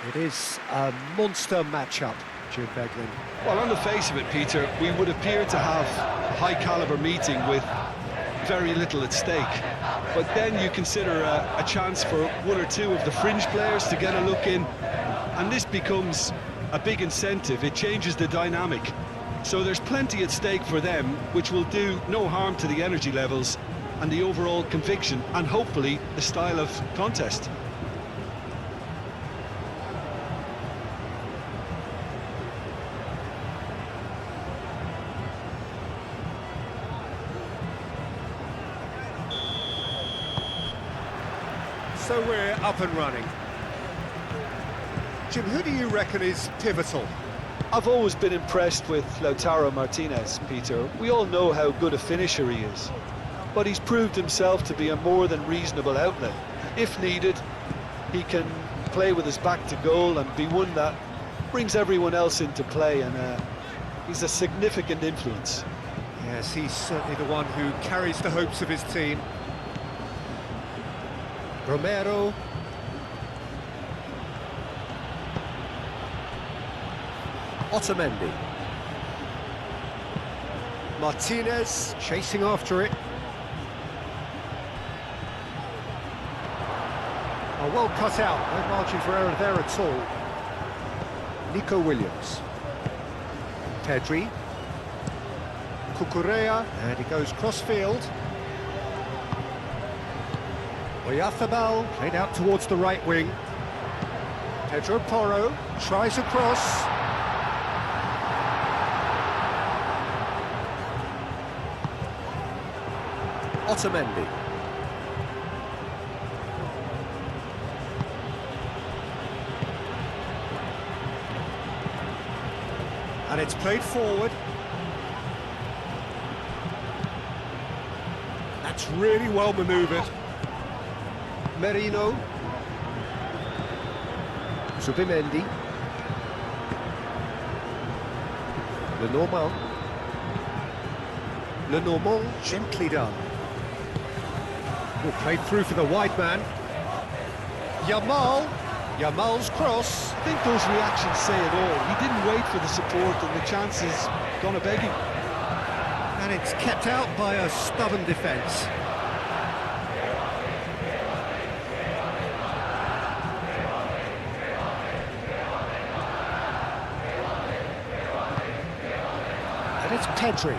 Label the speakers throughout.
Speaker 1: It is a monster matchup, Jim Beglin.
Speaker 2: Well, on the face of it, Peter, we would appear to have a high-caliber meeting with very little at stake. But then you consider a chance for one or two of the fringe players to get a look in, and this becomes a big incentive. It changes the dynamic. So there's plenty at stake for them, which will do no harm to the energy levels and the overall conviction, and hopefully the style of contest.
Speaker 1: So we're up and running. Jim, who do you reckon is pivotal?
Speaker 2: I've always been impressed with Lautaro Martinez, Peter. We all know how good a finisher he is, but he's proved himself to be a more than reasonable outlet. If needed, he can play with his back to goal and be one that brings everyone else into play, and he's a significant influence.
Speaker 1: Yes, he's certainly the one who carries the hopes of his team. Romero. Otamendi. Martinez chasing after it. Oh, well cut out, no margin for error there at all. Nico Williams. Pedri. Cucurella, and he goes cross-field. Oyarzábal played out towards the right wing. Pedro Porro tries a cross. Otamendi. And it's played forward. That's really well manoeuvred. Merino. Zubimendi. Lenormand. Lenormand, gently done. Oh, played through for the wide man. Yamal. Yamal's cross.
Speaker 2: I think those reactions say it all. He didn't wait for the support, and the chance is gone a-begging.
Speaker 1: And it's kept out by a stubborn defence. And it's Pedri.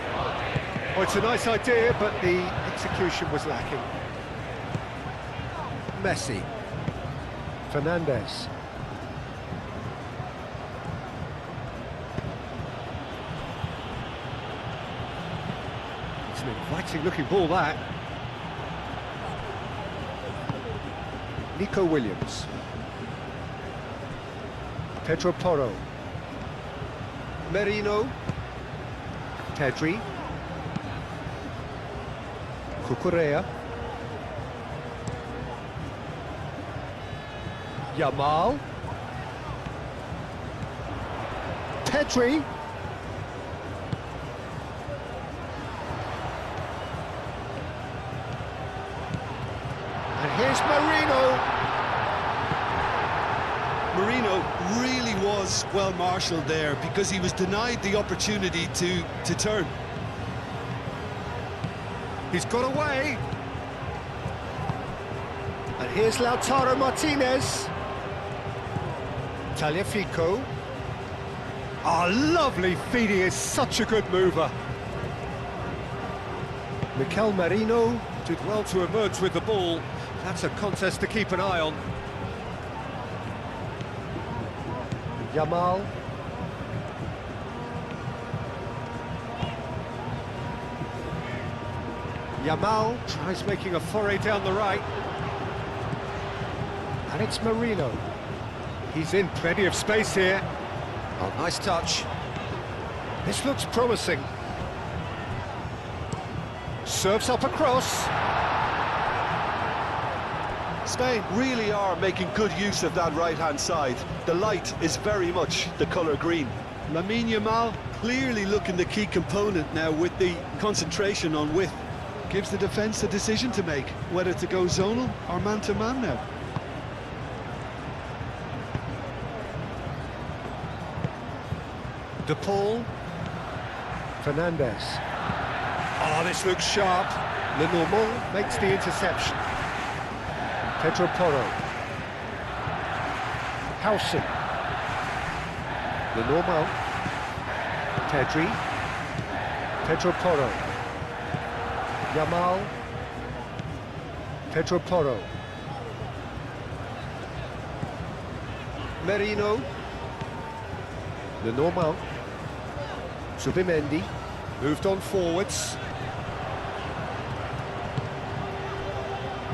Speaker 1: Oh, it's a nice idea, but the execution was lacking. Messi. Fernandez. It's an inviting looking ball, that. Nico Williams. Pedro Porro. Merino. Pedri. Cucurella. Yamal. Pedri. And here's Marino.
Speaker 2: Marino really was well marshalled there, because he was denied the opportunity to turn.
Speaker 1: He's got away. And here's Lautaro Martinez. Tagliafico. Oh, lovely feed, he is such a good mover. Mikel Merino did well to emerge with the ball. That's a contest to keep an eye on. Yamal. Yamal tries making a foray down the right. And it's Marino. He's in plenty of space here. Oh, nice touch. This looks promising. Serves up a cross.
Speaker 2: Spain really are making good use of that right-hand side. The light is very much the colour green. Lamine Yamal clearly looking the key component now, with the concentration on width. Gives the defence a decision to make, whether to go zonal or man-to-man now.
Speaker 1: De Paul. Fernandez. Oh, this looks sharp. Lenormand makes the interception. Pedro Porro. Howson. Lenormand. Pedri. Pedro Porro. Yamal. Pedro Porro. Merino. Lenormand. Subimendi. Moved on forwards.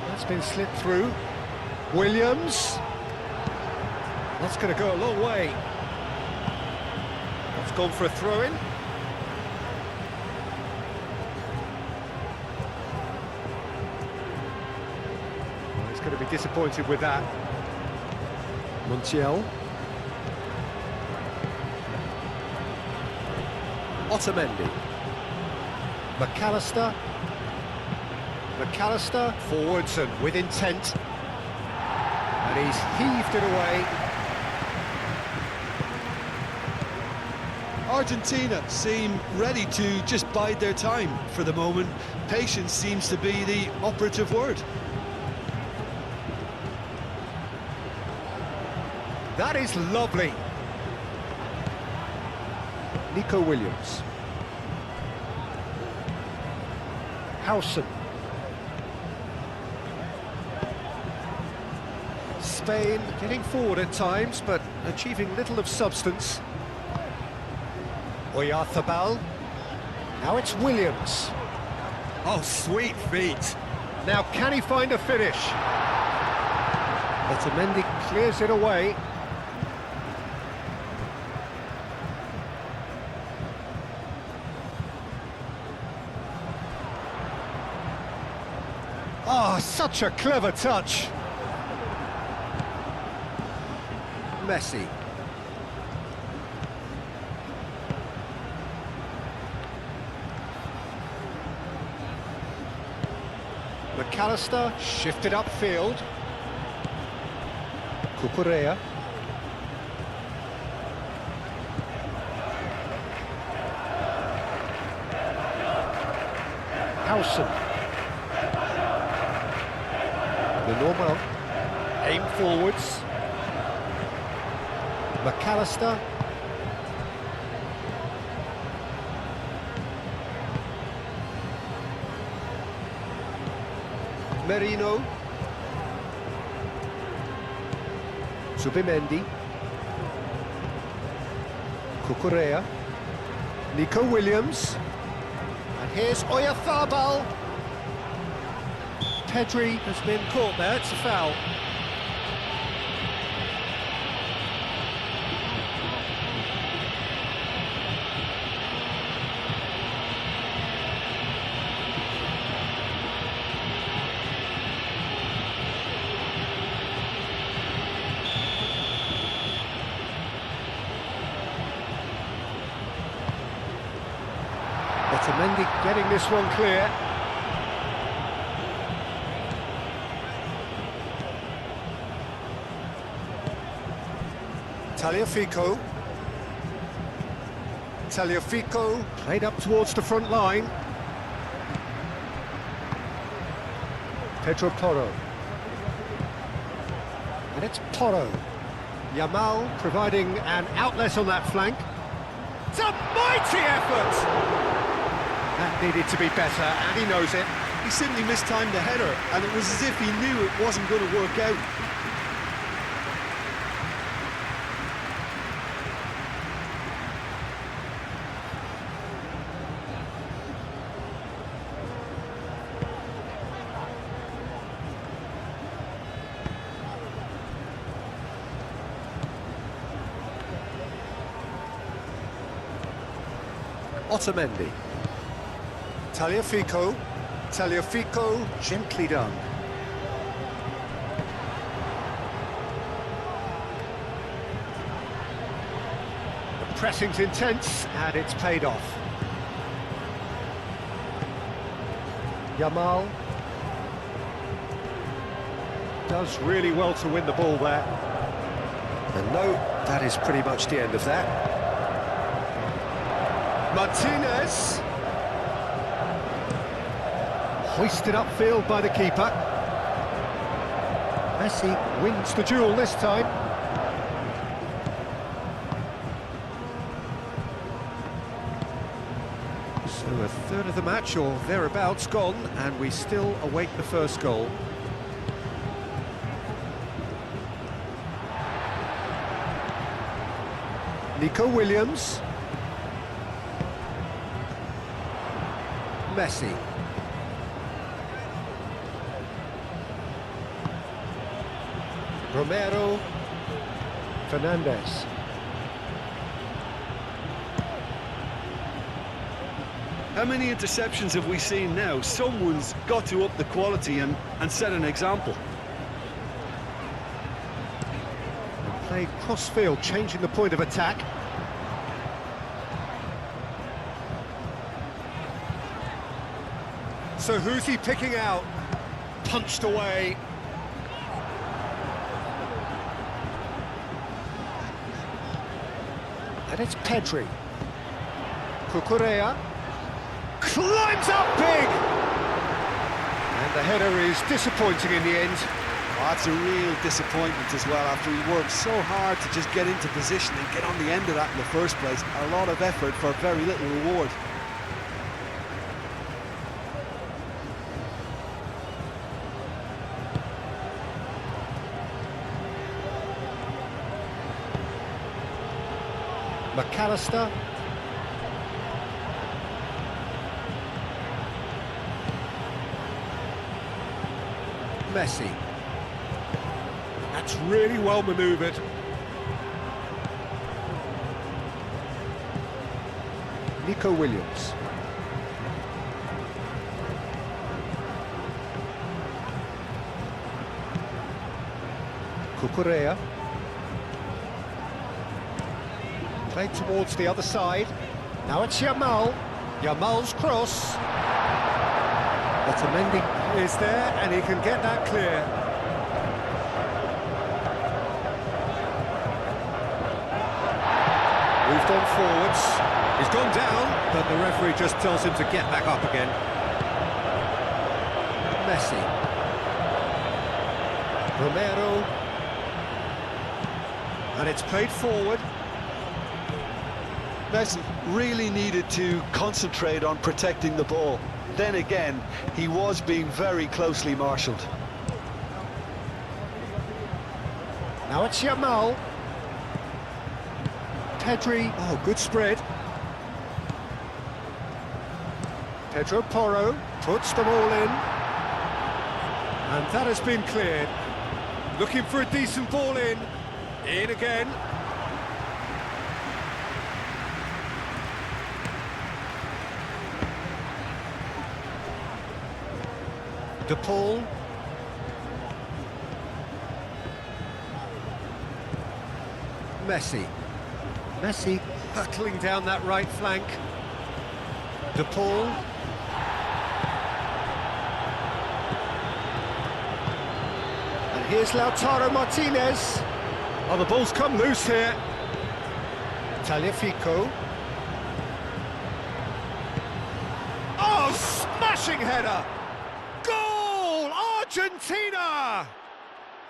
Speaker 1: That's been slipped through. Williams. That's going to go a long way. That's gone for a throw-in. Well, he's going to be disappointed with that. Montiel. Otamendi. McAllister. McAllister forwards and with intent. And he's heaved it away.
Speaker 2: Argentina seem ready to just bide their time for the moment. Patience seems to be the operative word.
Speaker 1: That is lovely. Nico Williams. Howson. Spain getting forward at times, but achieving little of substance. Oyarzabal. Now it's Williams. Oh, sweet feet. Now can he find a finish? Otamendi clears it away. Oh, such a clever touch. Messi. McAllister shifted upfield. Cucurella. Howson. Lenormand. Aim forwards. McAllister. Merino. Subimendi. Cucurella. Nico Williams. And here's Oyarzabal. Pedri has been caught there, it's a foul. Otamendi getting this one clear. Tagliafico. Tagliafico played up towards the front line. Pedro Porro. And it's Porro. Yamal providing an outlet on that flank. It's a mighty effort! That needed to be better, and he knows it.
Speaker 2: He simply mistimed the header, and it was as if he knew it wasn't going to work out.
Speaker 1: Otamendi. Tagliafico. Tagliafico, gently done. The pressing's intense, and it's paid off. Yamal does really well to win the ball there. And no, that is pretty much the end of that. Martinez. Hoisted upfield by the keeper. Messi wins the duel this time. So a third of the match, or thereabouts, gone, and we still await the first goal. Nico Williams. Messi. Romero. Fernandez.
Speaker 2: How many interceptions have we seen now? Someone's got to up the quality and set an example.
Speaker 1: Played cross-field, changing the point of attack. So who's he picking out? Punched away. And it's Pedri. Cucurella. Climbs up big! And the header is disappointing in the end.
Speaker 2: Oh, that's a real disappointment as well, after he worked so hard to just get into position and get on the end of that in the first place. A lot of effort for very little reward.
Speaker 1: McAllister. Messi. That's really well manoeuvred. Nico Williams. Cucurella. Played towards the other side. Now it's Yamal. Yamal's cross. Otamendi is there, and he can get that clear. Moved on forwards. He's gone down, but the referee just tells him to get back up again. Messi. Romero. And it's played forward.
Speaker 2: Messi really needed to concentrate on protecting the ball. Then again, he was being very closely marshalled.
Speaker 1: Now it's Yamal. Pedri. Oh, good spread. Pedro Porro puts them all in. And that has been cleared. Looking for a decent ball in. In again. De Paul. Messi. Messi hurtling down that right flank. De Paul. And here's Lautaro Martinez. Oh, the ball's come loose here. Tagliafico. Oh, smashing header! Goal! Argentina!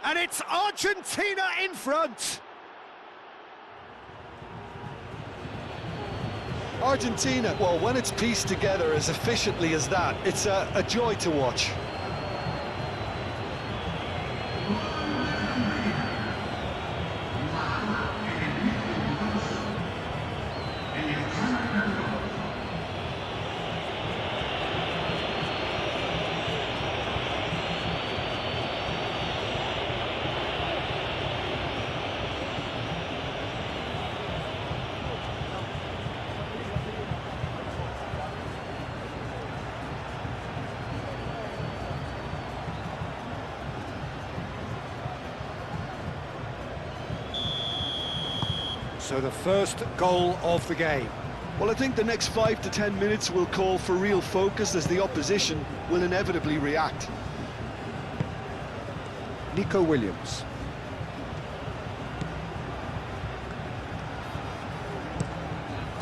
Speaker 1: And it's Argentina in front!
Speaker 2: Argentina, well, when it's pieced together as efficiently as that, it's a joy to watch.
Speaker 1: So the first goal of the game.
Speaker 2: Well, I think the next 5 to 10 minutes will call for real focus, as the opposition will inevitably react.
Speaker 1: Nico Williams.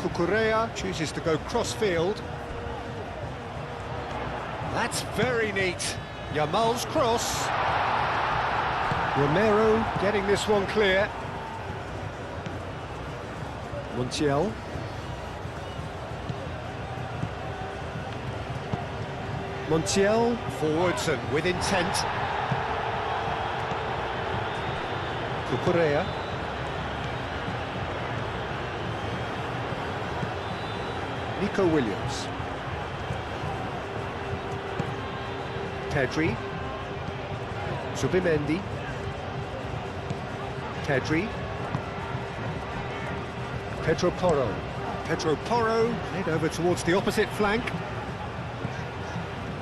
Speaker 1: Cucurella chooses to go cross-field. That's very neat. Yamal's cross. Romero getting this one clear. Montiel. Montiel forwards and with intent. Cucurella. Nico Williams. Pedri. Zubimendi. Pedri. Pedro Porro. Pedro Porro played over towards the opposite flank.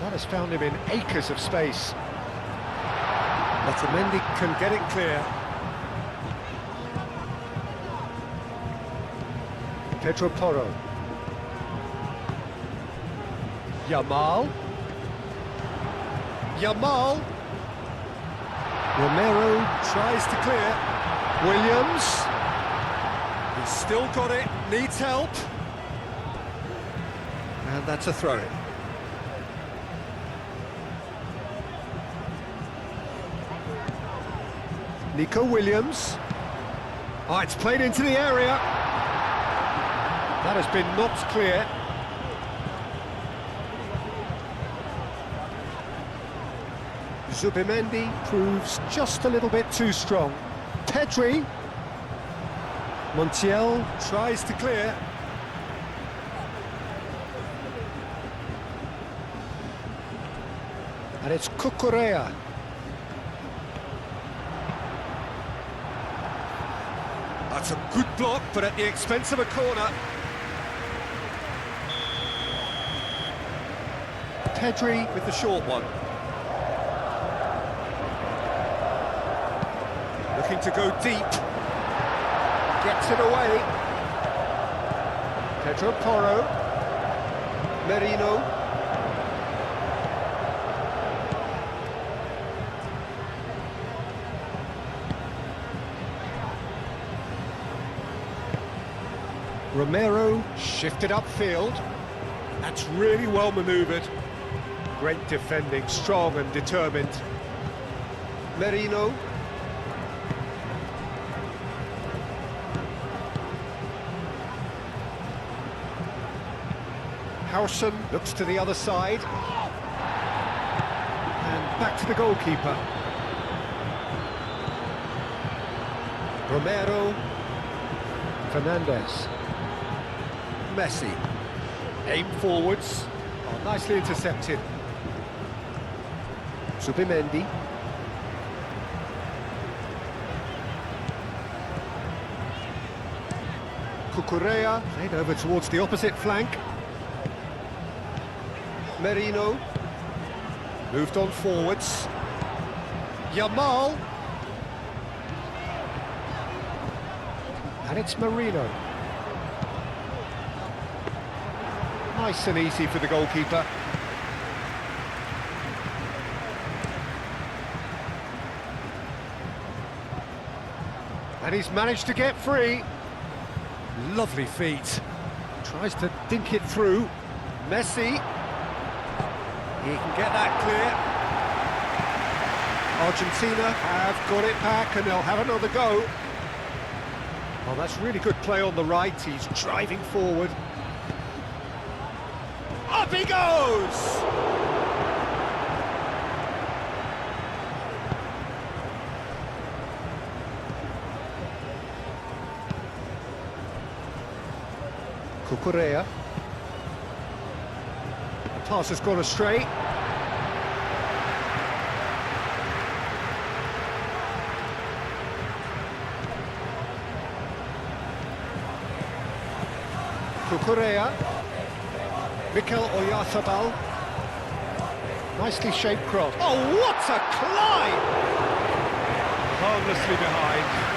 Speaker 1: That has found him in acres of space. Otamendi can get it clear. Pedro Porro. Yamal. Yamal. Romero tries to clear. Williams. He's still got it, needs help. And that's a throw-in. Nico Williams. Oh, it's played into the area. That has been knocked clear. Zubimendi proves just a little bit too strong. Pedri. Montiel tries to clear. And it's Cucurella. That's a good block, but at the expense of a corner. Pedri with the short one. Looking to go deep. Gets it away. Pedro Porro. Merino. Romero shifted upfield. That's really well manoeuvred. Great defending, strong and determined. Merino. Howson looks to the other side. And back to the goalkeeper. Romero. Fernandez. Messi. Aim forwards. Oh, nicely intercepted. Zubimendi. Cucurella played over towards the opposite flank. Merino. Moved on forwards. Yamal. And it's Merino. Nice and easy for the goalkeeper. And he's managed to get free. Lovely feet. Tries to dink it through. Messi. He can get that clear. Argentina have got it back and they'll have another go. Oh, that's really good play on the right. He's driving forward. Up he goes! Cucurella. The pass has gone astray. Cucurella. Mikel Oyarzabal. Nicely shaped cross. Oh, what a climb! Harmlessly behind.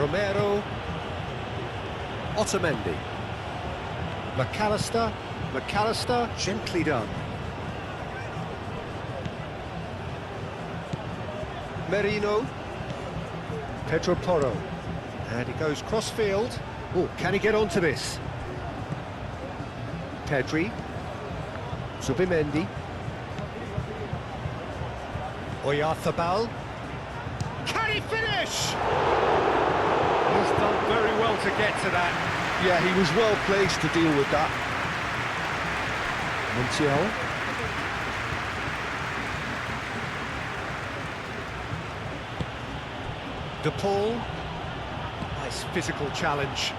Speaker 1: Romero. Otamendi. McAllister. McAllister, gently done. Merino. Pedro Porro. And he goes cross-field. Oh, can he get onto this? Pedri. Zubimendi. Oyarzabal. Can he finish? He's done very well to get to that.
Speaker 2: Yeah, he was well placed to deal with that.
Speaker 1: Montiel. De Paul. Nice physical challenge.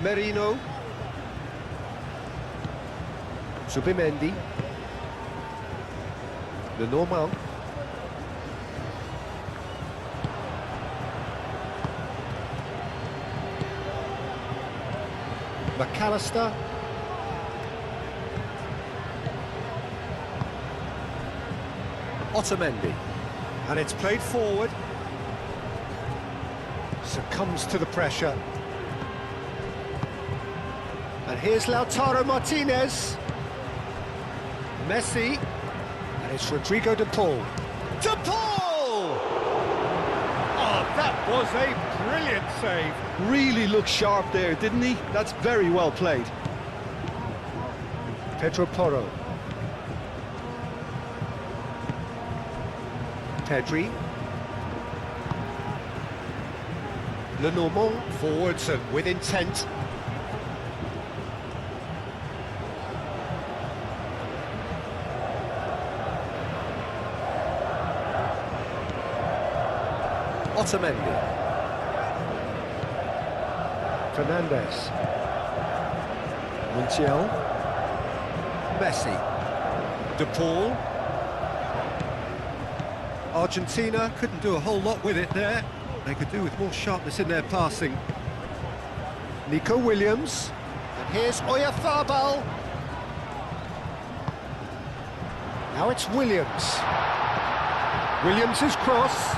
Speaker 1: Merino. Zubimendi. Lenormand. McAllister. Otamendi. And it's played forward. Succumbs to the pressure. And here's Lautaro Martinez. Messi. And it's Rodrigo De Paul. De Paul! Oh, that was a brilliant save.
Speaker 2: Really looked sharp there, didn't he? That's very well played.
Speaker 1: Pedro Porro. Pedri. Lenormand forwards and with intent. Otamendi. Fernandez. Montiel. Messi. De Paul. Argentina couldn't do a whole lot with it there. They could do with more sharpness in their passing. Nico Williams. And here's Oyarzabal. Now it's Williams. Williams' cross.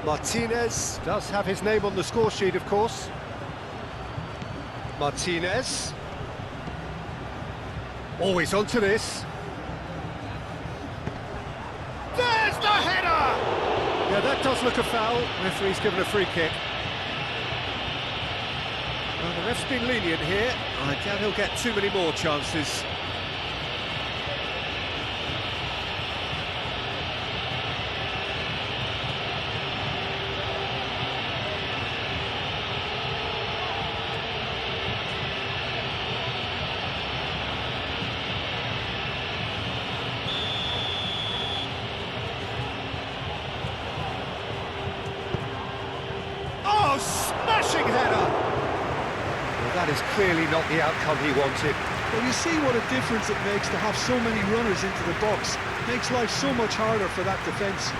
Speaker 1: Martinez does have his name on the score sheet, of course. Martinez. Always onto this. There's the header! Yeah, that does look a foul. Referee's given a free kick. Well, the ref's been lenient here. I doubt he'll get too many more chances. Smashing header! Well, that is clearly not the outcome he wanted.
Speaker 2: Well, you see what a difference it makes to have so many runners into the box. Makes life so much harder for that defence.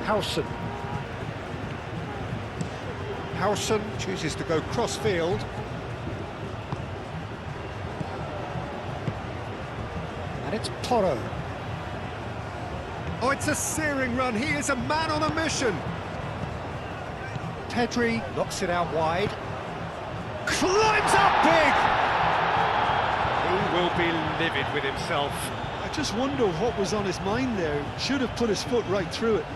Speaker 1: Howson. Howson chooses to go cross-field. And it's Porro. Oh, it's a searing run. He is a man on a mission. Pedri knocks it out wide. Climbs up big! He will be livid with himself.
Speaker 2: I just wonder what was on his mind there. Should have put his foot right through it.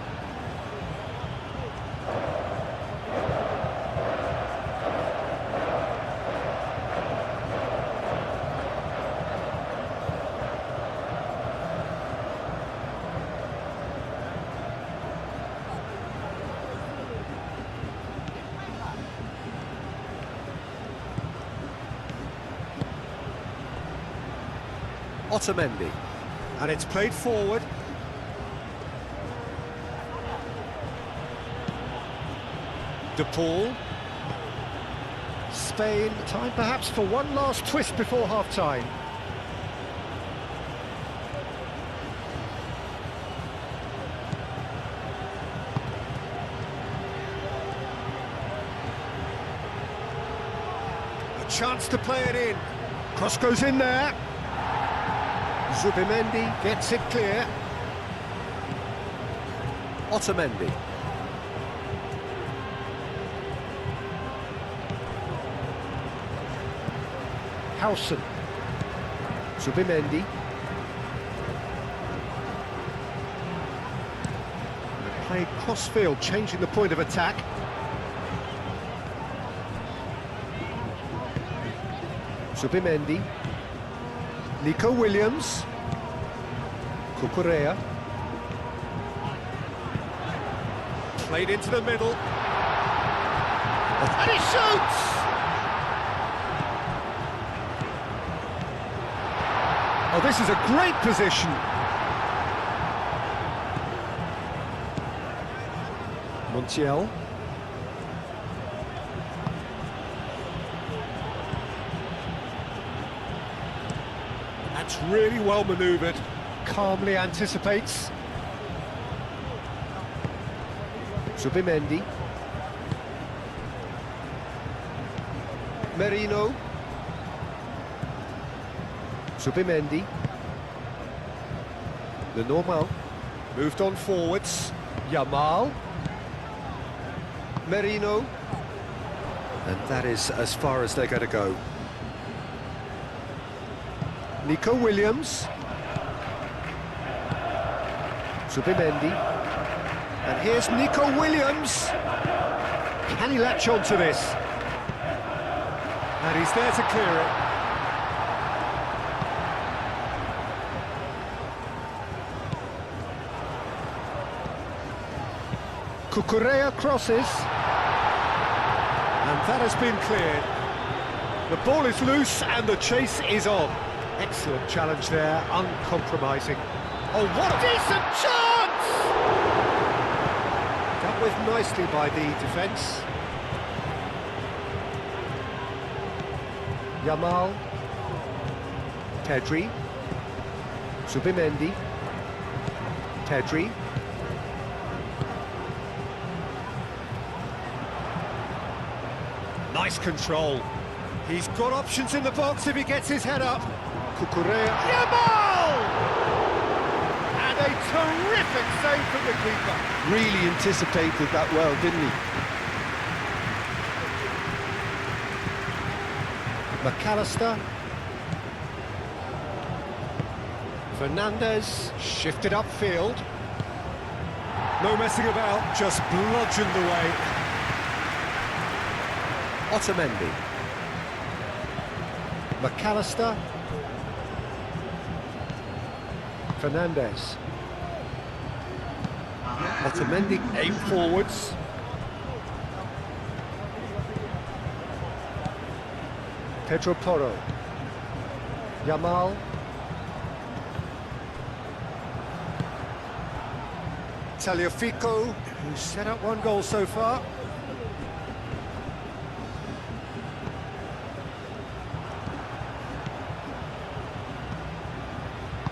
Speaker 1: Otamendi, and it's played forward. De Paul. Spain. Time perhaps for one last twist before half-time. A chance to play it in. Cross goes in there. Zubimendi gets it clear. Otamendi. Howson. Zubimendi. Played cross-field, changing the point of attack. Zubimendi. Nico Williams. Cucurella. Played into the middle. And he shoots! Oh, this is a great position. Montiel. That's really well manoeuvred. Calmly anticipates. Zubimendi. Merino. Zubimendi. Lenormand. Moved on forwards. Yamal. Merino. And that is as far as they're going to go. Nico Williams. Zubimendi. And here's Nico Williams. Can he latch on to this? And he's there to clear it. Cucurella crosses. And that has been cleared. The ball is loose and the chase is on. Excellent challenge there, uncompromising. Oh, what a decent chance! Dealt with nicely by the defence. Yamal. Pedri. Zubimendi. Pedri. Nice control. He's got options in the box if he gets his head up. Cucurella. Yamal! And a terrific save from the keeper.
Speaker 2: Really anticipated that well, didn't he?
Speaker 1: McAllister. Fernandez shifted upfield. No messing about, just bludgeoned away. Otamendi. McAllister. Fernandez. Otamendi aimed forwards. Pedro Porro. Yamal. Tagliafico, who's set up one goal so far.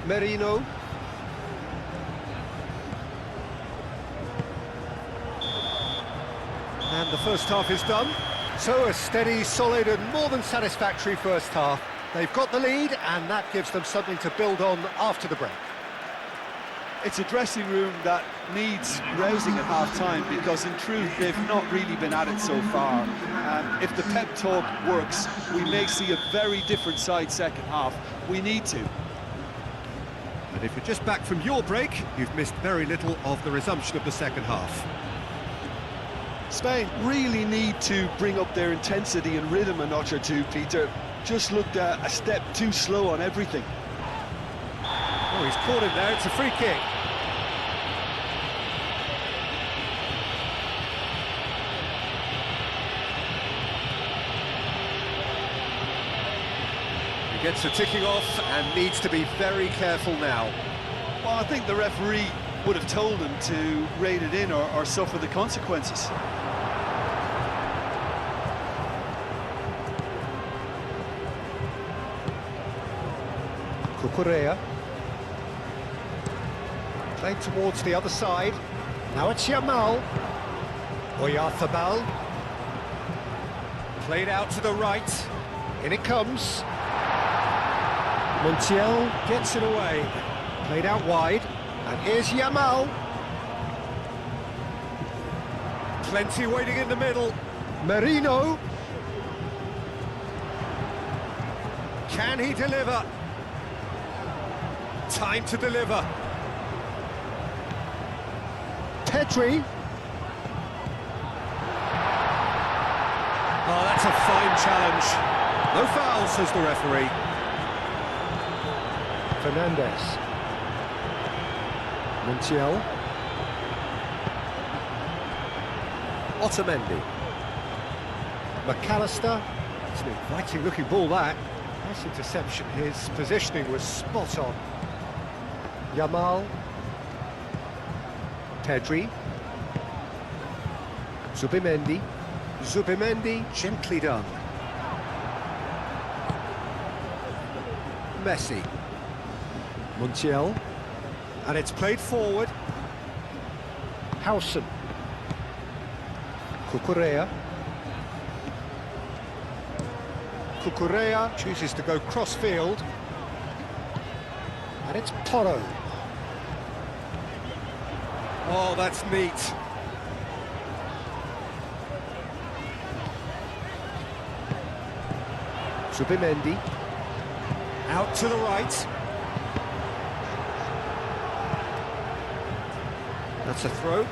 Speaker 1: Merino. And the first half is done. So a steady, solid and more than satisfactory first half. They've got the lead and that gives them something to build on after the break.
Speaker 2: It's a dressing room that needs rousing at half-time because in truth they've not really been at it so far. If the pep talk works, we may see a very different side second half. We need to.
Speaker 1: And if you're just back from your break, you've missed very little of the resumption of the second half.
Speaker 2: Spain really need to bring up their intensity and rhythm a notch or two, Peter. Just looked a step too slow on everything.
Speaker 1: Oh, he's caught him there, it's a free kick. He gets the ticking off and needs to be very careful now.
Speaker 2: Well, I think the referee would have told him to rein it in or suffer the consequences.
Speaker 1: Cucurella. Played towards the other side. Now it's Yamal. Oyarzabal. Played out to the right. In it comes. Montiel gets it away. Played out wide. And here's Yamal. Plenty waiting in the middle. Merino. Can he deliver? Time to deliver. Pedri. Oh, that's a fine challenge. No foul, says the referee. Fernandez. Montiel. Otamendi. McAllister. It's an inviting looking ball, that. Nice interception. His positioning was spot on. Yamal. Pedri. Zubimendi. Zubimendi, gently done. Messi. Montiel. And it's played forward. Howson. Cucurella. Cucurella chooses to go cross-field. And it's Porro. Oh, that's neat. Zubimendi. Out to the right. That's a throw.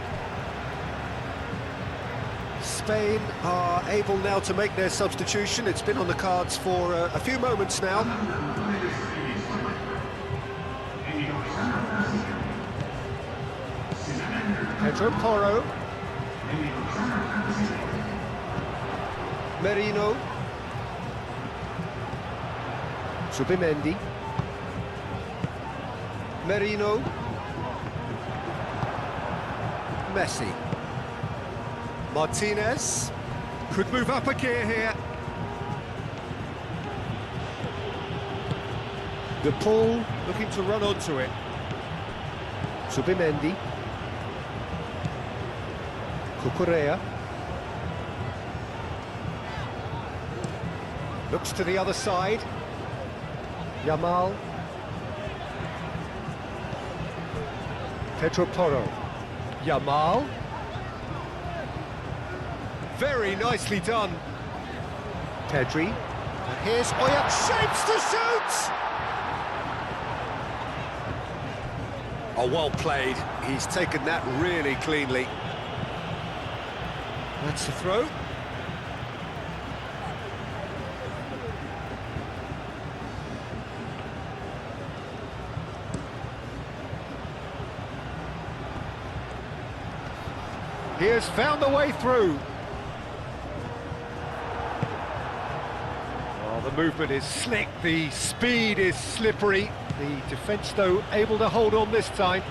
Speaker 1: Spain are able now to make their substitution. It's been on the cards for a few moments now. Pedro Porro. Merino. Zubimendi. Merino. Messi. Martinez. Could move up a gear here. De Paul looking to run onto it. Zubimendi. Cucurella. Looks to the other side. Yamal. Pedro Porro. Yamal. Very nicely done. Pedri. And here's Oya. Shapes to shoot! Oh, well played. He's taken that really cleanly. That's the throw. He has found the way through. Oh, the movement is slick, the speed is slippery. The defence, though, able to hold on this time.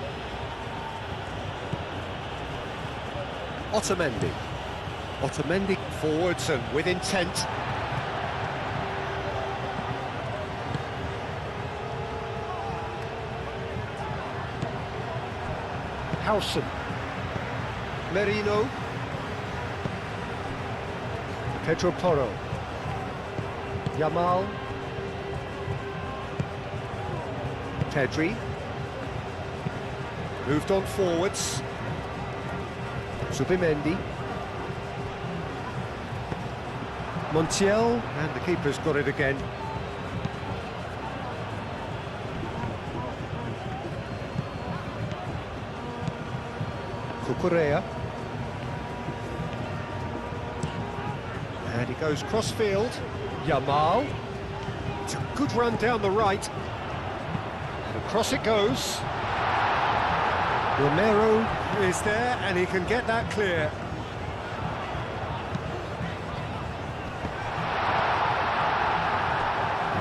Speaker 1: Otamendi. Otamendi forwards and with intent. Howson. Merino. Pedro Porro. Yamal. Pedri. Moved on forwards. Zubimendi. Montiel, and the keeper's got it again. Cucurella. And he goes cross-field. Yamal. It's a good run down the right. And across it goes. Romero is there, and he can get that clear.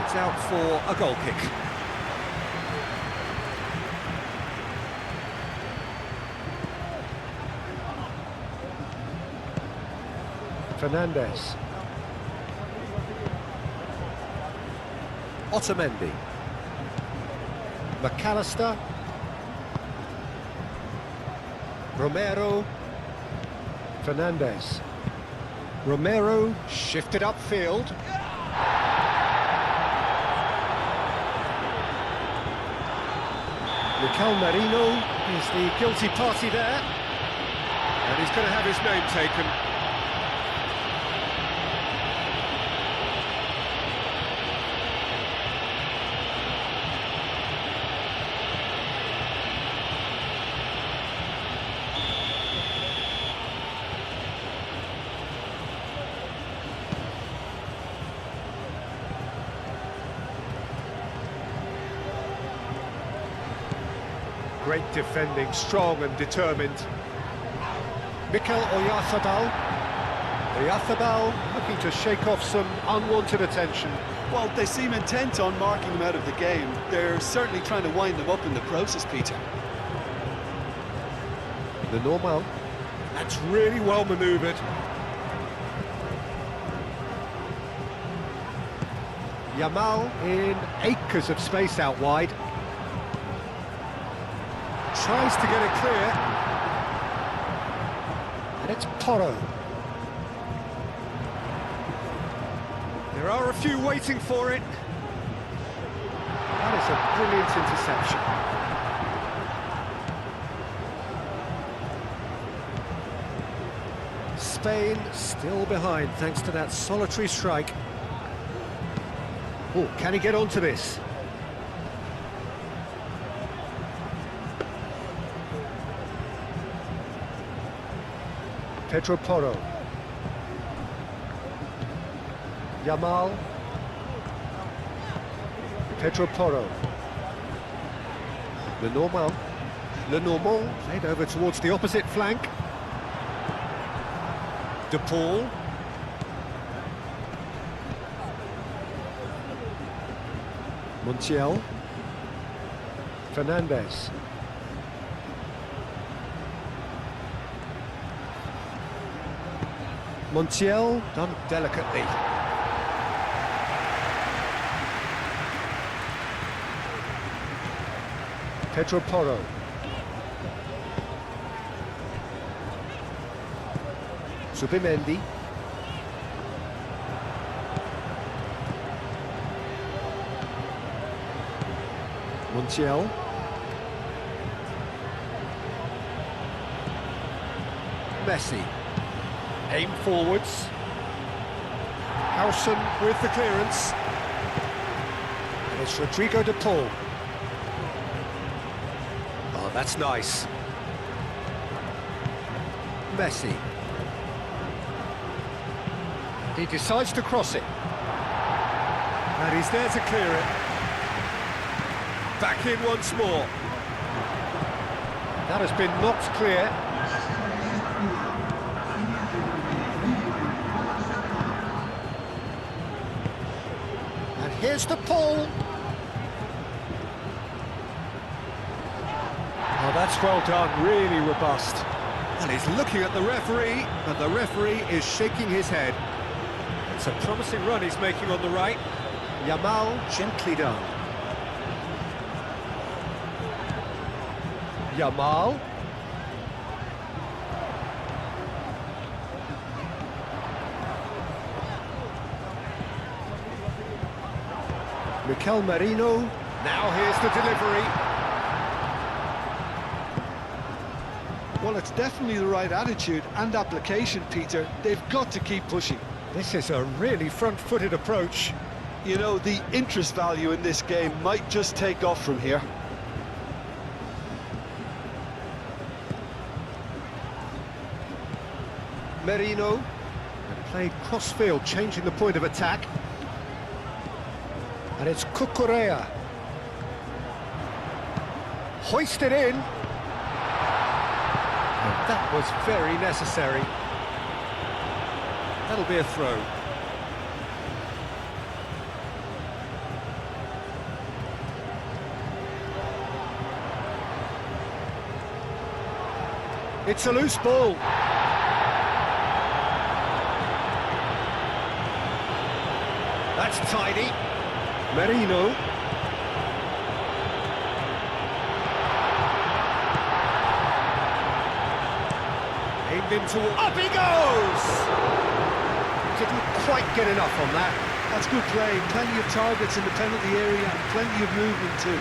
Speaker 1: It's out for a goal kick. Fernandez. Otamendi. McAllister. Romero. Fernandez. Romero shifted upfield. Mikel Merino is the guilty party there. And he's going to have his name taken. Great defending, strong and determined. Mikel Oyarzabal. Oyarzabal looking to shake off some unwanted attention.
Speaker 2: Well, they seem intent on marking him out of the game. They're certainly trying to wind him up in the process, Peter.
Speaker 1: The normal. That's really well manoeuvred. Yamal in acres of space out wide. Tries to get it clear. And it's Porro. There are a few waiting for it. That is a brilliant interception. Spain still behind thanks to that solitary strike. Oh, can he get onto this? Pedro Porro. Yamal. Pedro Porro. Lenormand played over towards the opposite flank. De Paul. Montiel. Fernandez. Montiel, done delicately. Pedro Porro. Zubimendi. Montiel. Messi. Aim forwards. Howson with the clearance. And it's Rodrigo de Paul. Oh, that's nice. Messi. He decides to cross it. And he's there to clear it. Back in once more. That has been knocked clear. And here's the Paul. Oh, that's well done, really robust. And he's looking at the referee, and the referee is shaking his head. It's a promising run he's making on the right. Yamal, gently done. Yamal. Mikel Merino. Now here's the delivery.
Speaker 2: Well, it's definitely the right attitude and application, Peter. They've got to keep pushing.
Speaker 1: This is a really front-footed approach.
Speaker 2: You know, the interest value in this game might just take off from here.
Speaker 1: Merino. And played cross-field, changing the point of attack. And it's Cucurella. Hoisted in. And that was very necessary. That'll be a throw. It's a loose ball. That's tidy. Merino. dragged him to... Up he goes! Didn't quite get enough on that.
Speaker 2: That's good play. Plenty of targets in the penalty area and plenty of movement too.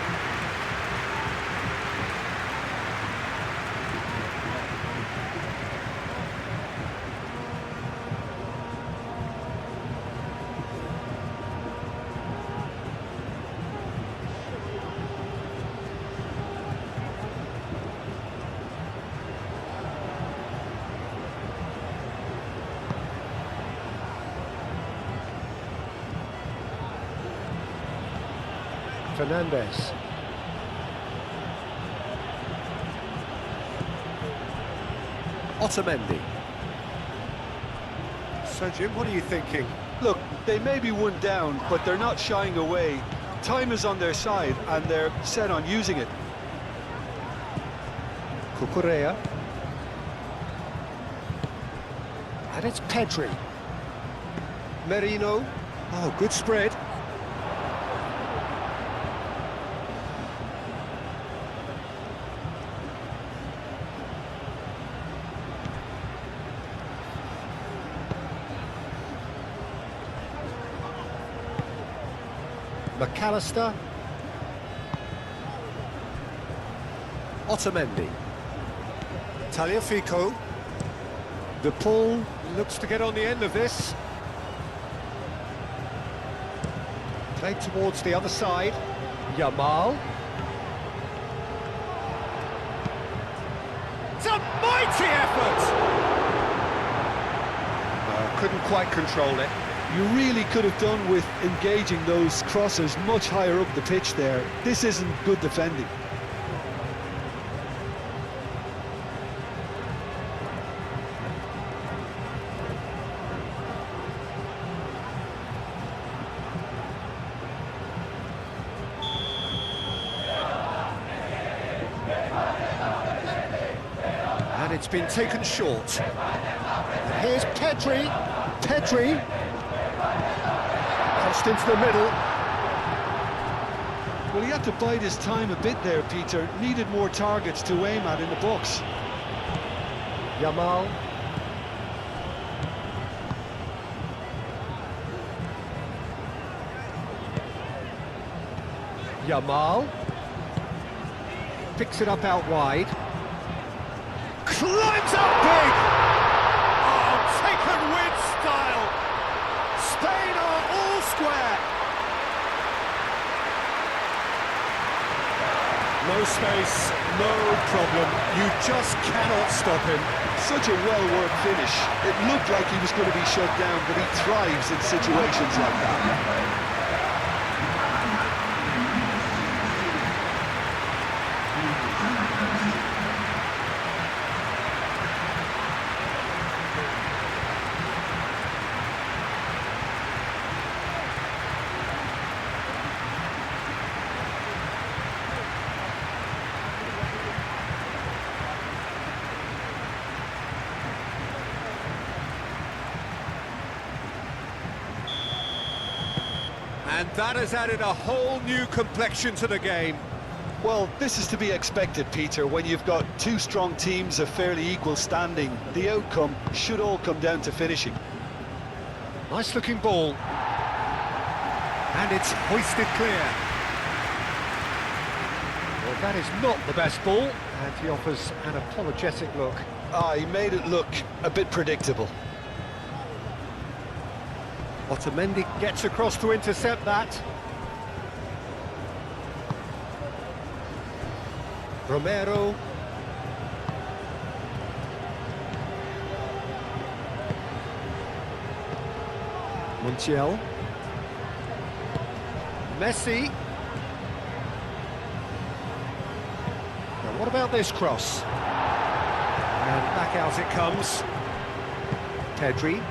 Speaker 1: Fernandez. Otamendi. So, Jim, what are you thinking?
Speaker 2: Look, they may be one down, but they're not shying away. Time is on their side, and they're set on using it.
Speaker 1: Cucurella. And it's Pedri. Merino. Oh, good spread. McAllister. Otamendi. Tagliafico. The pull looks to get on the end of this. Played towards the other side. Yamal. It's a mighty effort! Couldn't quite control it.
Speaker 2: You really could have done with engaging those crosses much higher up the pitch there. This isn't good defending.
Speaker 1: And it's been taken short. And here's Pedri. Pedri. Crossed into the middle.
Speaker 2: Well, he had to bide his time a bit there, Peter. Needed more targets to aim at in the box.
Speaker 1: Yamal. Yamal. Picks it up out wide. Climbs up big! Oh, taken with style! Spain are all square! No space, no problem. You just cannot stop him.
Speaker 2: Such a well-worked finish. It looked like he was going to be shut down, but he thrives in situations like that.
Speaker 1: And that has added a whole new complexion to the game.
Speaker 2: Well, this is to be expected, Peter. When you've got two strong teams of fairly equal standing, the outcome should all come down to finishing.
Speaker 1: Nice looking ball. And it's hoisted clear. Well, that is not the best ball, and he offers an apologetic look.
Speaker 2: He made it look a bit predictable.
Speaker 1: Otamendi gets across to intercept that. Romero. Montiel. Messi. Now what about this cross? And back out it comes. Pedri.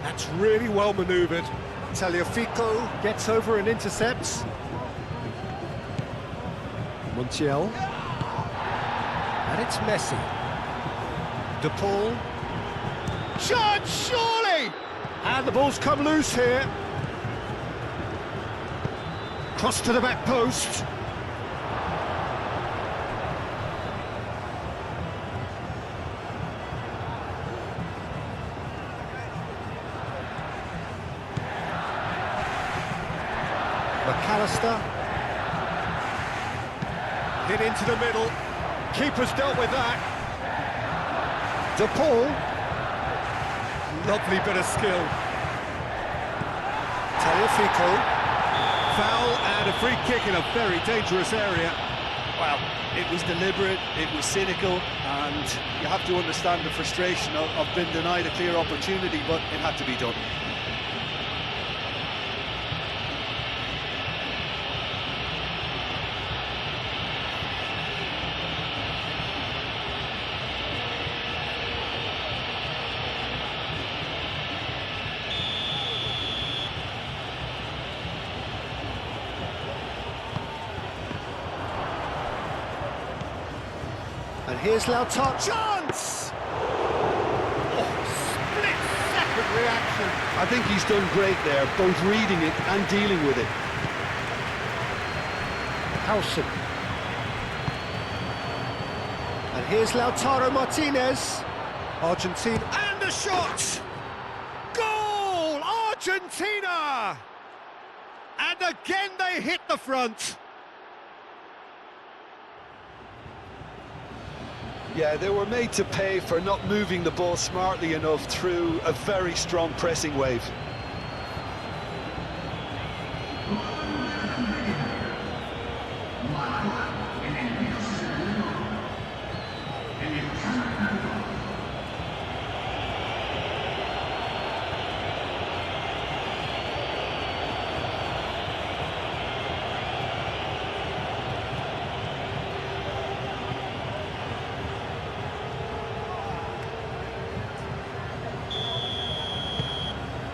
Speaker 1: That's really well manoeuvred. Tagliafico gets over and intercepts. Montiel. And it's Messi. De Paul. Shot, surely! And the ball's come loose here. Cross to the back post. McAllister. Hit into the middle. Keeper's dealt with that. De Paul. Lovely bit of skill. Tagliafico. Foul and a free kick in a very dangerous area.
Speaker 3: Well, it was deliberate, it was cynical, and you have to understand the frustration of being denied a clear opportunity, but it had to be done.
Speaker 1: And here's Lautaro. Chance! Oh, split-second reaction.
Speaker 2: I think he's done great there, both reading it and dealing with it.
Speaker 1: Howson. And here's Lautaro Martinez. Argentina. And the shot! Goal! Argentina! And again they hit the front.
Speaker 2: Yeah, they were made to pay for not moving the ball smartly enough through a very strong pressing wave.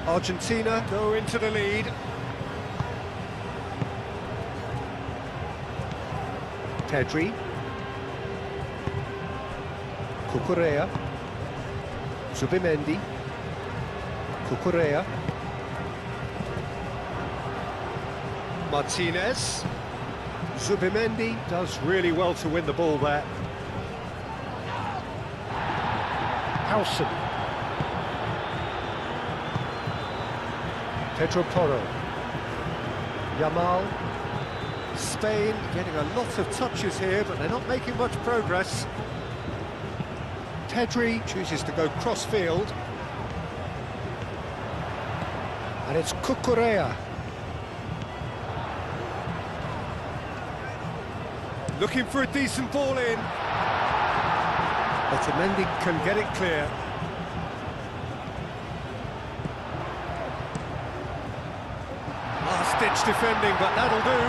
Speaker 1: Argentina go into the lead. Pedri. Cucurella. Zubimendi. Cucurella. Martinez. Zubimendi does really well to win the ball there. Howson. Pedro Porro. Yamal. Spain getting a lot of touches here, but they're not making much progress. Pedri chooses to go cross-field. And it's Cucurella. Looking for a decent ball in. Otamendi can get it clear. Last-ditch defending, but that'll do.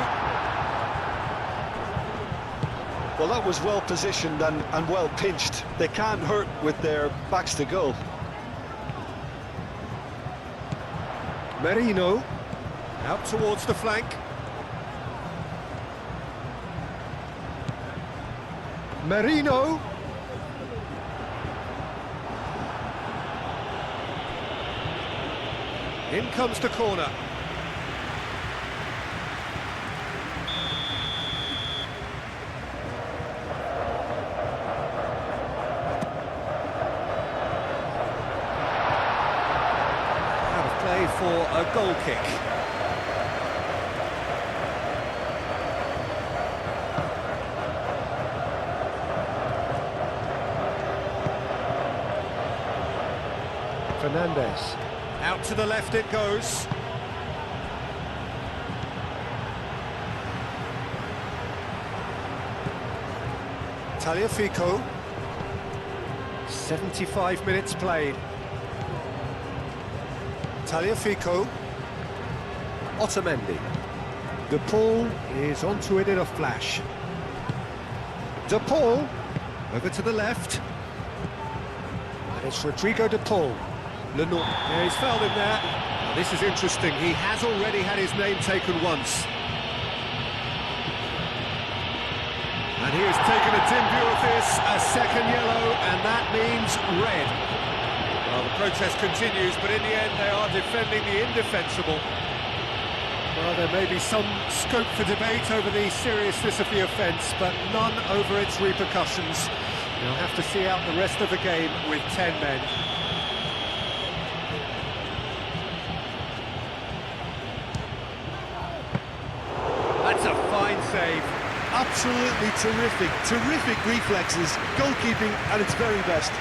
Speaker 2: Well, that was well positioned and well pinched. They can't hurt with their backs to goal.
Speaker 1: Merino, out towards the flank. Merino. In comes the corner. For a goal kick. Fernandez. Out to the left it goes. Tagliafico. 75 minutes played. Tagliafico. Otamendi. De Paul is onto it in a flash. De Paul over to the left. And it's Rodrigo De Paul. Lenoir. Yeah, he's fouled him there. This is interesting. He has already had his name taken once. And he has taken a dim view of this, a second yellow, and that means red. Well, the protest continues, but in the end they are defending the indefensible. Well, there may be some scope for debate over the seriousness of the offence, but none over its repercussions. They'll have to see out the rest of the game with 10 men. That's a fine save.
Speaker 2: Absolutely terrific, terrific reflexes, goalkeeping at its very best.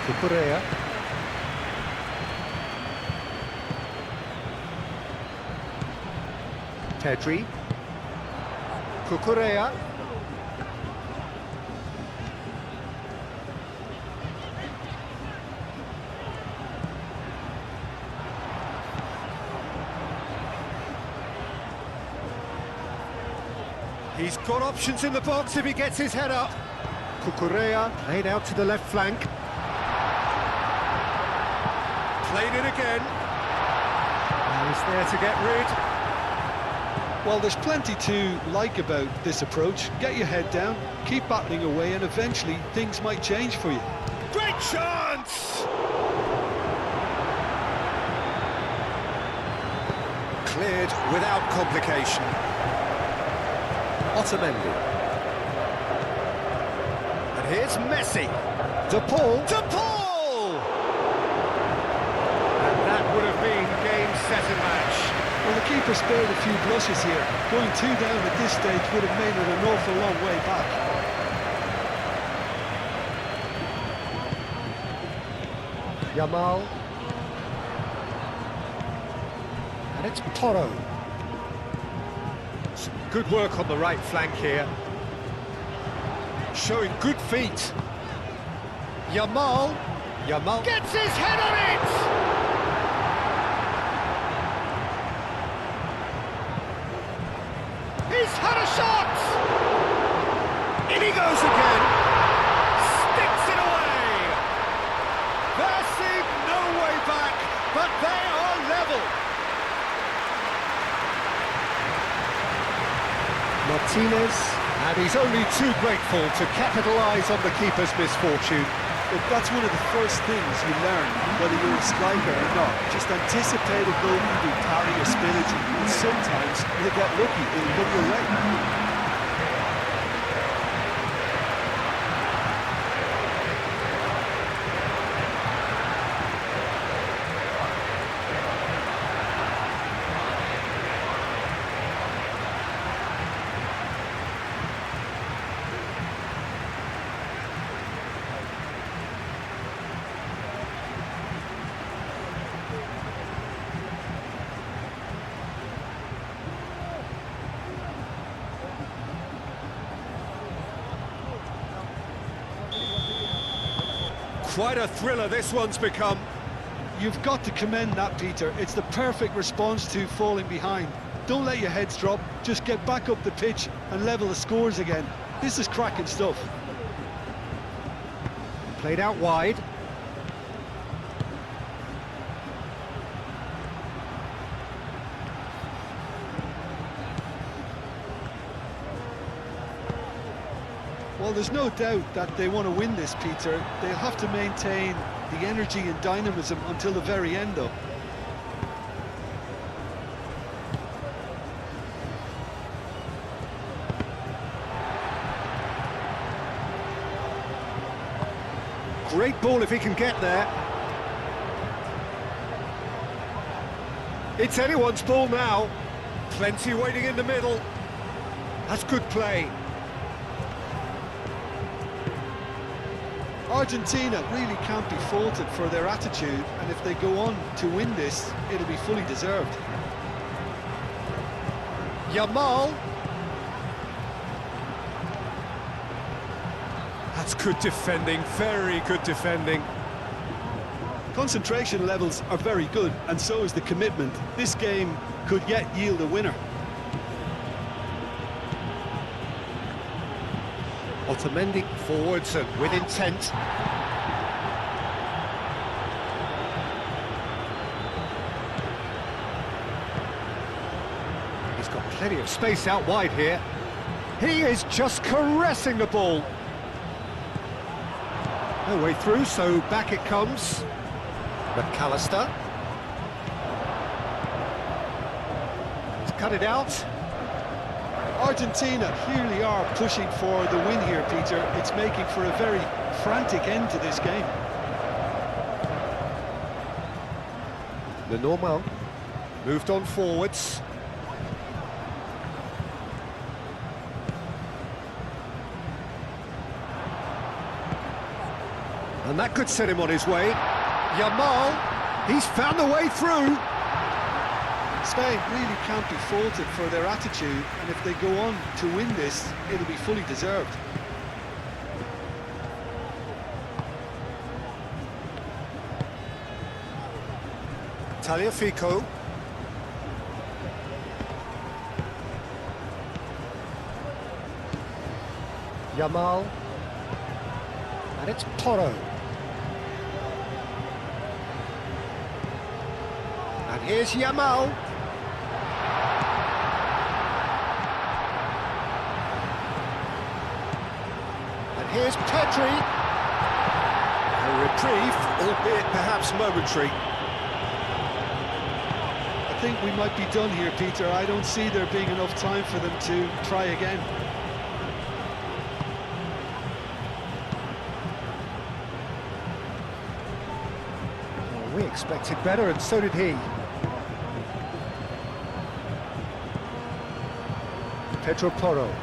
Speaker 1: Cucurella. Pedri. Cucurella. He's got options in the box if he gets his head up. Cucurella played out to the left flank. Played it again. And he's there to get rid.
Speaker 2: Well, there's plenty to like about this approach. Get your head down, keep battling away, and eventually things might change for you.
Speaker 1: Great chance! Cleared without complication. Otamendi. And here's Messi. De Paul. De Paul! And that would have been game, set and match.
Speaker 2: Well, the keeper spared a few blushes here. Going 2 down at this stage would have made it an awful long way back.
Speaker 1: Yamal. And it's Porro. Some good work on the right flank here. Showing good feet. Yamal. Yamal gets his head on it! He's had a shot! In he goes again! Sticks it away! There seemed no way back, but they are level! Martinez, and he's only too grateful to capitalise on the keeper's misfortune.
Speaker 2: But that's one of the first things you learn, whether you're a striker or not. Just anticipate a goalkeeper parry or spillage, and sometimes you'll get lucky, it'll come your way.
Speaker 1: Quite a thriller this one's become.
Speaker 2: You've got to commend that, Peter. It's the perfect response to falling behind. Don't let your heads drop, just get back up the pitch and level the scores again. This is cracking stuff.
Speaker 1: Played out wide.
Speaker 2: Well, there's no doubt that they want to win this, Peter. They'll have to maintain the energy and dynamism until the very end, though.
Speaker 1: Great ball if he can get there. It's anyone's ball now. Plenty waiting in the middle. That's good play.
Speaker 2: Argentina really can't be faulted for their attitude, and if they go on to win this, it'll be fully deserved.
Speaker 1: Yamal. That's good defending, very good defending.
Speaker 2: Concentration levels are very good, and so is the commitment. This game could yet yield a winner.
Speaker 1: Otamendi forwards and with intent. He's got plenty of space out wide here. He is just caressing the ball. No way through, so back it comes. McAllister. He's cut it out.
Speaker 2: Argentina clearly are pushing for the win here, Peter. It's making for a very frantic end to this game.
Speaker 1: The normal moved on forwards. And that could set him on his way. Yamal, he's found the way through.
Speaker 2: Spain really can't be faulted for their attitude, and if they go on to win this, it'll be fully deserved.
Speaker 1: Tagliafico. Yamal. And it's Porro. And here's Yamal. And here's Pedri. A reprieve, albeit perhaps momentary.
Speaker 2: I think we might be done here, Peter. I don't see there being enough time for them to try again.
Speaker 1: Well, we expected better, and so did he. Pedro Porro.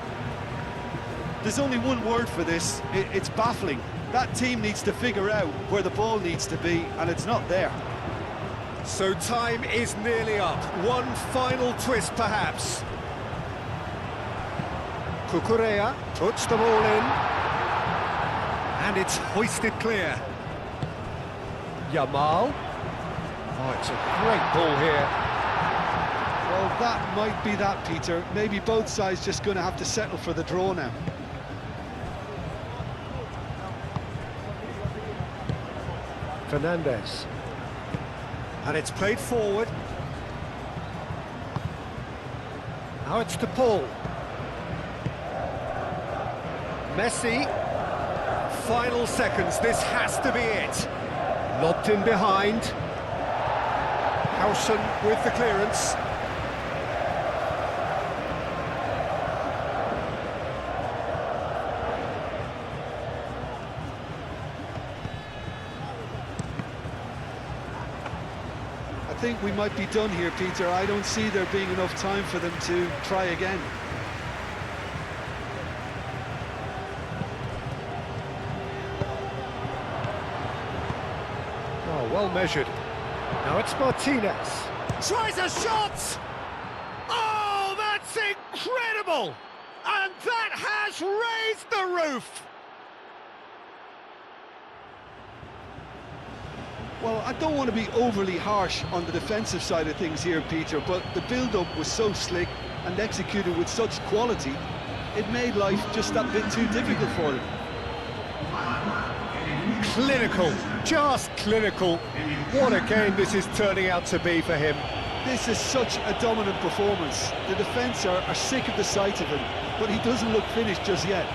Speaker 3: There's only one word for this, it's baffling. That team needs to figure out where the ball needs to be, and it's not there.
Speaker 1: So time is nearly up. One final twist, perhaps. Cucurella puts the ball in. And it's hoisted clear. Yamal. Oh, it's a great ball here.
Speaker 2: Well, that might be that, Peter. Maybe both sides just going to have to settle for the draw now.
Speaker 1: Fernandez. And it's played forward. Now it's to Paul. Messi. Final seconds, this has to be it. Lobbed in behind. Howson with the clearance.
Speaker 2: I think we might be done here, Peter. I don't see there being enough time for them to try again.
Speaker 1: Oh, well measured. Now it's Martinez. Tries a shot! Oh, that's incredible! And that has raised the roof!
Speaker 2: Well, I don't want to be overly harsh on the defensive side of things here, Peter, but the build-up was so slick and executed with such quality, it made life just that bit too difficult for them.
Speaker 1: Clinical, just clinical. What a game this is turning out to be for him.
Speaker 2: This is such a dominant performance. The defence are sick of the sight of him, but he doesn't look finished just yet.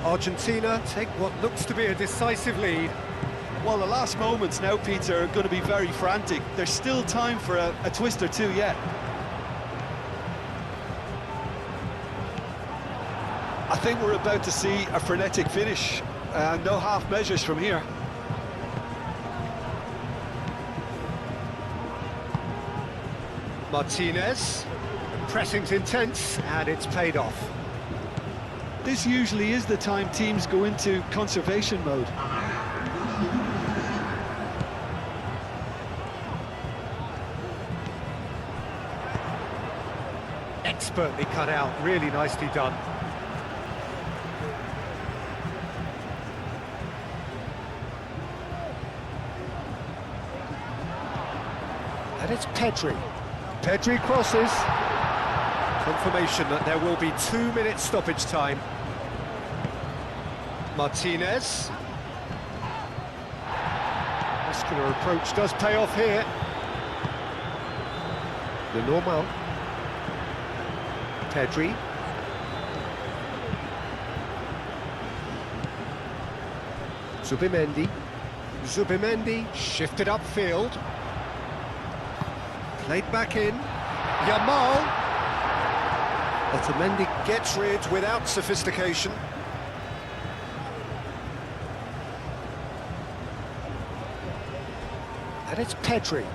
Speaker 1: Argentina take what looks to be a decisive lead.
Speaker 3: Well, the last moments now, Peter, are going to be very frantic. There's still time for a twist or two yet. I think we're about to see a frenetic finish. No half measures from here.
Speaker 1: Martinez, pressing's intense, and it's paid off.
Speaker 2: This usually is the time teams go into conservation mode.
Speaker 1: Expertly cut out, really nicely done. And it's Pedri. Pedri crosses. Confirmation that there will be 2 minutes stoppage time. Martinez. Muscular approach does pay off here. The normal. Pedri. Zubimendi shifted upfield. Played back in. Yamal. Otamendi gets rid without sophistication. And it's Pedri.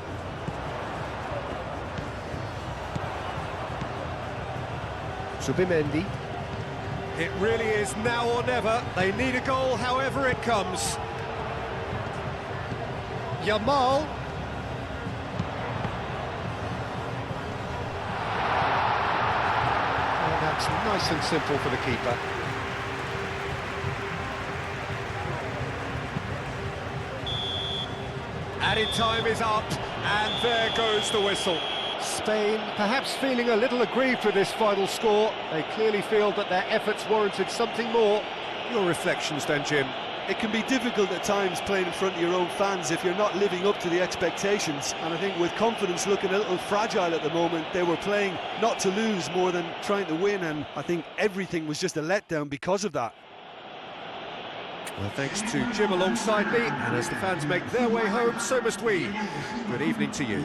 Speaker 1: Zubimendi. It really is now or never. They need a goal however it comes. Yamal. Oh, that's nice and simple for the keeper. Added time is up, and there goes the whistle. Spain perhaps feeling a little aggrieved with this final score. They clearly feel that their efforts warranted something more. Your reflections then, Jim?
Speaker 3: It can be difficult at times playing in front of your own fans if you're not living up to the expectations, and I think with confidence looking a little fragile at the moment, they were playing not to lose more than trying to win, and I think everything was just a letdown because of that.
Speaker 1: Well, thanks to Jim alongside me, and as the fans make their way home, so must we. Good evening to you.